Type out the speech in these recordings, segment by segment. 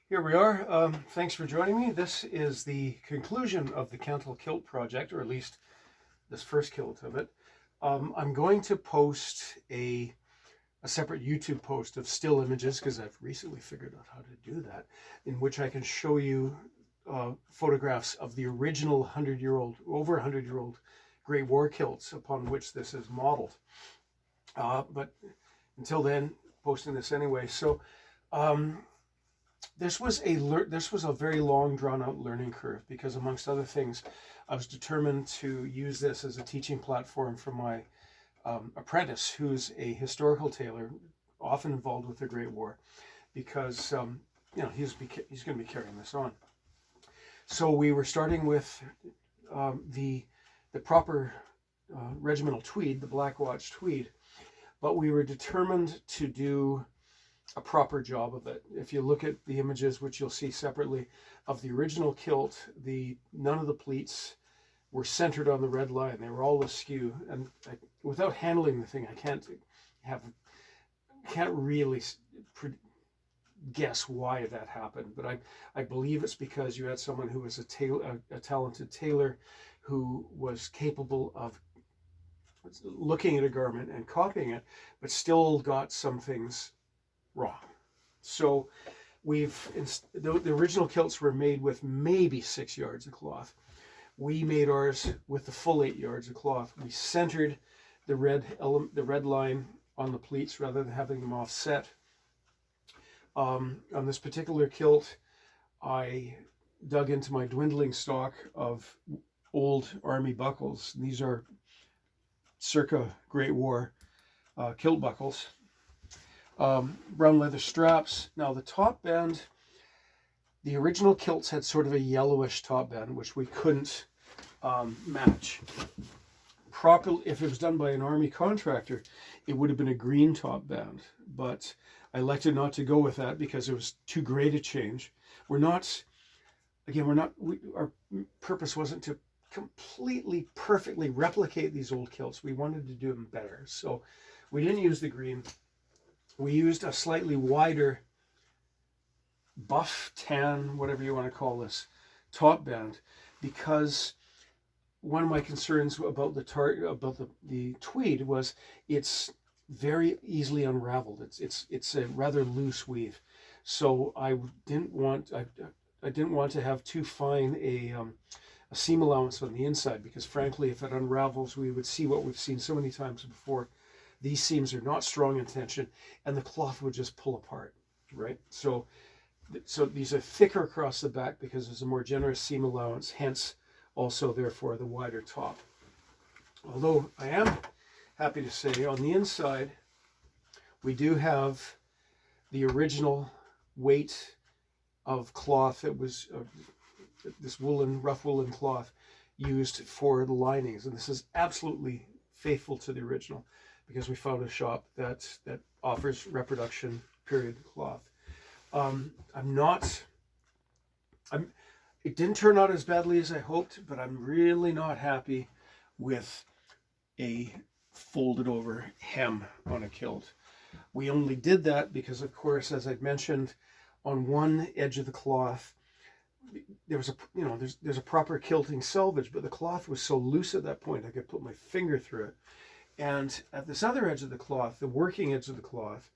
Here we are. Thanks for joining me. This is the conclusion of the Cantlie kilt project, or at least this first kilt of it. I'm going to post a separate YouTube post of still images, because I've recently figured out how to do that, in which I can show you photographs of the original over 100-year-old Great War kilts upon which this is modeled. But until then, posting this anyway. So this was a very long, drawn-out learning curve, because amongst other things, I was determined to use this as a teaching platform for my apprentice, who's a historical tailor, often involved with the Great War, because he's going to be carrying this on. So we were starting with the proper regimental tweed, the black watch tweed, but we were determined to do a proper job of it. If you look at the images, which you'll see separately, of the original kilt, none of the pleats were centered on the red line. They were all askew, and without handling the thing, I can't really guess why that happened. But I believe it's because you had someone who was a talented tailor, who was capable of looking at a garment and copying it, but still got some things wrong. So the original kilts were made with maybe 6 yards of cloth. We made ours with the full 8 yards of cloth. We centered the red line on the pleats rather than having them offset. On this particular kilt, I dug into my dwindling stock of old army buckles. These are circa Great War kilt buckles. Brown leather straps. Now the top band, the original kilts had sort of a yellowish top band, which we couldn't match properly. If it was done by an army contractor, it would have been a green top band, but I elected not to go with that because it was too great a change. Our purpose wasn't to completely perfectly replicate these old kilts. We wanted to do them better, so we didn't use the green. We used a slightly wider buff, tan, whatever you want to call this, top band, because one of my concerns about the tweed was it's very easily unraveled. It's a rather loose weave, so I didn't want to have too fine a seam allowance on the inside, because frankly, if it unravels, we would see what we've seen so many times before. These seams are not strong in tension, and the cloth would just pull apart, right? So these are thicker across the back because there's a more generous seam allowance, hence also, therefore, the wider top. Although I am happy to say on the inside, we do have the original weight of cloth that was this rough woolen cloth used for the linings, and this is absolutely faithful to the original, because we found a shop that offers reproduction period cloth. It didn't turn out as badly as I hoped, but I'm really not happy with a folded over hem on a kilt. We only did that because, of course, as I've mentioned, on one edge of the cloth, there's a proper kilting selvage, but the cloth was so loose at that point I could put my finger through it. And at this other edge of the cloth, the working edge of the cloth,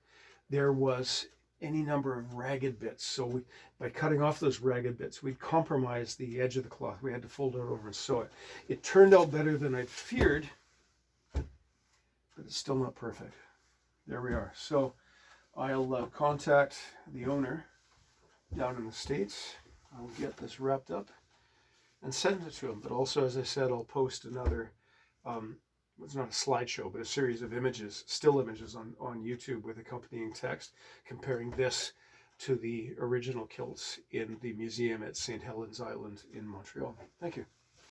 there was any number of ragged bits. So by cutting off those ragged bits, we compromised the edge of the cloth. We had to fold it over and sew it. It turned out better than I'd feared, but it's still not perfect. There we are. So I'll contact the owner down in the States. I'll get this wrapped up and send it to him. But also, as I said, I'll post another it's not a slideshow, but a series of images, still images on YouTube with accompanying text, comparing this to the original kilts in the museum at St. Helens Island in Montreal. Thank you.